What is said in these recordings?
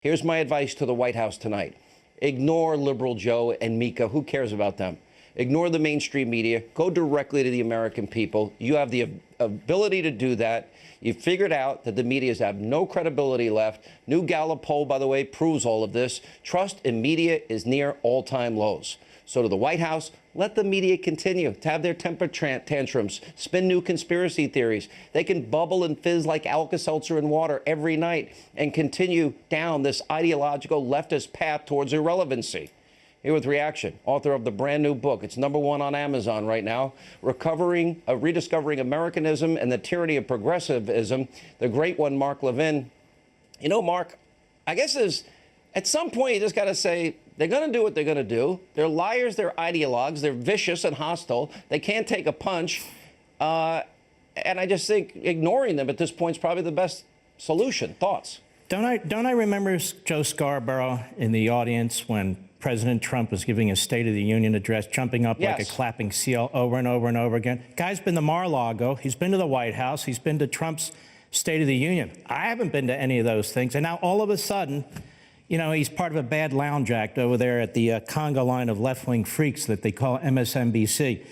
Here's my advice to the White House tonight. Ignore liberal Joe and Mika. Who cares about them? Ignore the mainstream media. Go directly to the American people. You have the ability to do that. You've figured out that the medias have no credibility left. New Gallup poll, by the way, proves all of this. Trust in media is near all-time lows. So to the White House, let the media continue to have their temper tantrums, spin new conspiracy theories. They can bubble and fizz like Alka-Seltzer in water every night and continue down this ideological leftist path towards irrelevancy. Here with reaction, author of the brand new book. It's #1 on Amazon right now. Rediscovering Americanism and the Tyranny of Progressivism. The great one, Mark Levin. You know, Mark, I guess at some point you just got to say, they're going to do what they're going to do. They're liars, they're ideologues, they're vicious and hostile. They can't take a punch. And I just think ignoring them at this point is probably the best solution. Thoughts? Don't I remember Joe Scarborough in the audience when President Trump was giving a State of the Union address, jumping up like a clapping seal over and over and over again? Guy's been to Mar-a-Lago. He's been to the White House. He's been to Trump's State of the Union. I haven't been to any of those things. And now all of a sudden, you know, he's part of a bad lounge act over there at the conga line of left-wing freaks that they call MSNBC.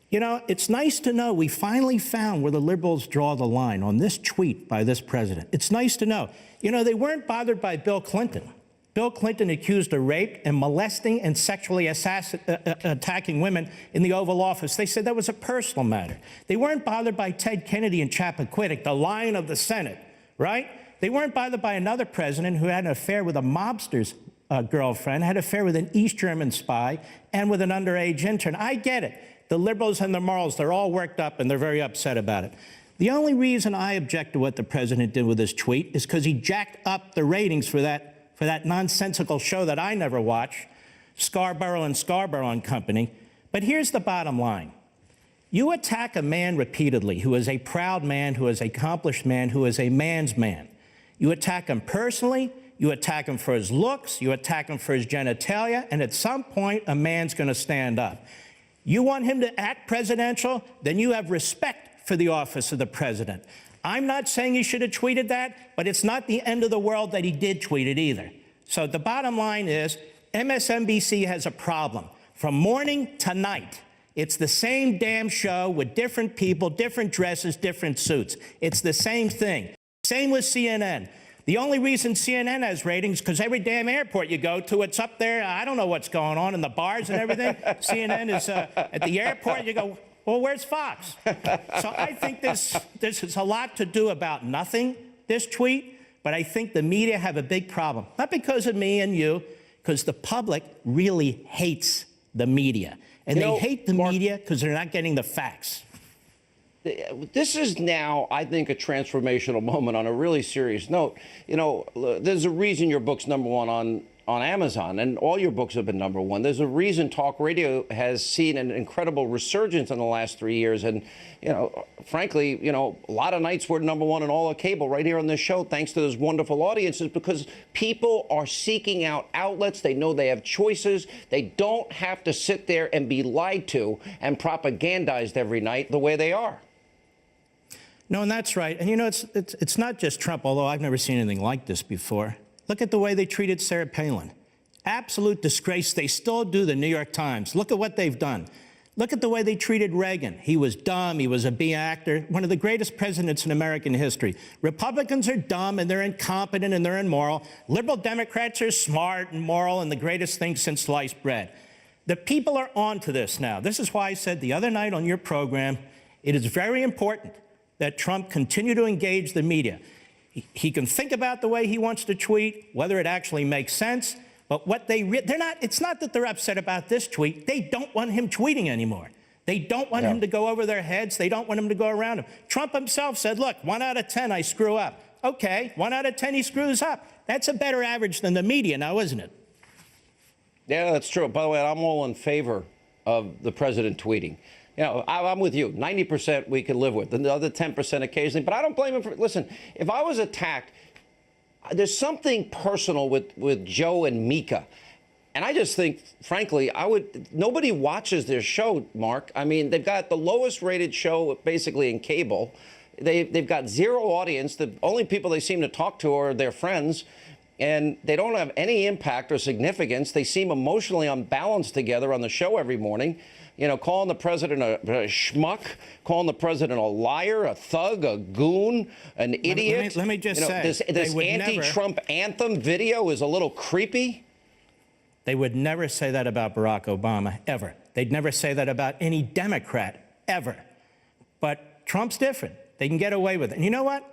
You know, it's nice to know we finally found where the liberals draw the line on this tweet by this president. It's nice to know. You know, they weren't bothered by Bill Clinton. Bill Clinton accused of rape and molesting and sexually attacking women in the Oval Office. They said that was a personal matter. They weren't bothered by Ted Kennedy and Chappaquiddick, the lion of the Senate, right? They weren't bothered by another president who had an affair with a mobster's girlfriend, had an affair with an East German spy, and with an underage intern. I get it. The liberals and the morals, they're all worked up and they're very upset about it. The only reason I object to what the president did with his tweet is because he jacked up the ratings for that nonsensical show that I never watch, Scarborough and Scarborough and Company. But here's the bottom line. You attack a man repeatedly who is a proud man, who is an accomplished man, who is a man's man. You attack him personally, you attack him for his looks, you attack him for his genitalia, and at some point, a man's going to stand up. You want him to act presidential, then you have respect for the office of the president. I'm not saying he should have tweeted that, but it's not the end of the world that he did tweet it either. So the bottom line is MSNBC has a problem. From morning to night, it's the same damn show with different people, different dresses, different suits. It's the same thing. Same with CNN. The only reason CNN has ratings is because every damn airport you go to, it's up there. I don't know what's going on in the bars and everything. CNN is at the airport. You go, well, where's Fox? So I think this has a lot to do about nothing, this tweet, but I think the media have a big problem. Not because of me and you, because the public really hates the media. And they hate the media because they're not getting the facts. This is now, I think, a transformational moment on a really serious note. You know, there's a reason your book's #1 on Amazon, and all your books have been #1. There's a reason talk radio has seen an incredible resurgence in the last 3 years. And, you know, frankly, you know, a lot of nights we're #1 in all of cable right here on this show, thanks to those wonderful audiences, because people are seeking out outlets. They know they have choices. They don't have to sit there and be lied to and propagandized every night the way they are. No, and that's right. And, you know, it's not just Trump, although I've never seen anything like this before. Look at the way they treated Sarah Palin. Absolute disgrace. They still do, the New York Times. Look at what they've done. Look at the way they treated Reagan. He was dumb. He was a B actor. One of the greatest presidents in American history. Republicans are dumb, and they're incompetent, and they're immoral. Liberal Democrats are smart and moral and the greatest thing since sliced bread. The people are on to this now. This is why I said the other night on your program, it is very important that Trump continue to engage the media. He can think about the way he wants to tweet, whether it actually makes sense, but what it's not that they're upset about this tweet. They don't want him tweeting anymore. They don't want him to go over their heads. They don't want him to go around them. Trump himself said, look, 1 out of 10, I screw up. Okay, 1 out of 10, he screws up. That's a better average than the media now, isn't it? Yeah, that's true. By the way, I'm all in favor of the president tweeting. You know, I'm with you. 90% we can live with. The other 10% occasionally. But I don't blame him for... Listen, if I was attacked, there's something personal with Joe and Mika. And I just think, frankly, nobody watches their show, Mark. I mean, they've got the lowest rated show basically in cable. They've got zero audience. The only people they seem to talk to are their friends. and they don't have any impact or significance. They seem emotionally unbalanced together on the show every morning. You know, calling the president a schmuck, calling the president a liar, a thug, a goon, an idiot. Let me just say, this anti-Trump anthem video is a little creepy. They would never say that about Barack Obama, ever. They'd never say that about any Democrat, ever. But Trump's different. They can get away with it. And you know what?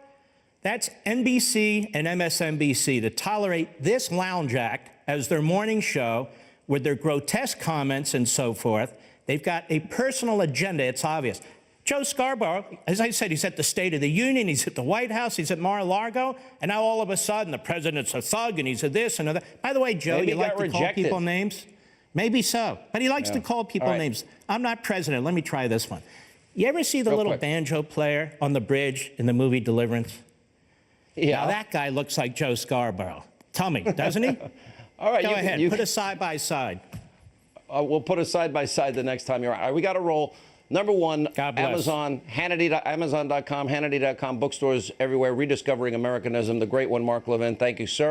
That's NBC and MSNBC to tolerate this lounge act as their morning show with their grotesque comments and so forth. They've got a personal agenda. It's obvious. Joe Scarborough, as I said, he's at the State of the Union, he's at the White House, he's at Mar-a-Lago, and now all of a sudden the president's a thug and he's a this and a that. By the way, Joe, you like to call people names? Maybe so, but he likes to call people names. I'm not president. Let me try this one. You ever see the little banjo player on the bridge in the movie Deliverance? Yeah. Now that guy looks like Joe Scarborough. Tell me, doesn't he? All right, Go ahead, put us side by side. We'll put us side by side the next time you're on. All right, we got to roll. Number one, God bless. Amazon, Hannity, Amazon.com, Hannity.com, bookstores everywhere, rediscovering Americanism. The great one, Mark Levin. Thank you, sir.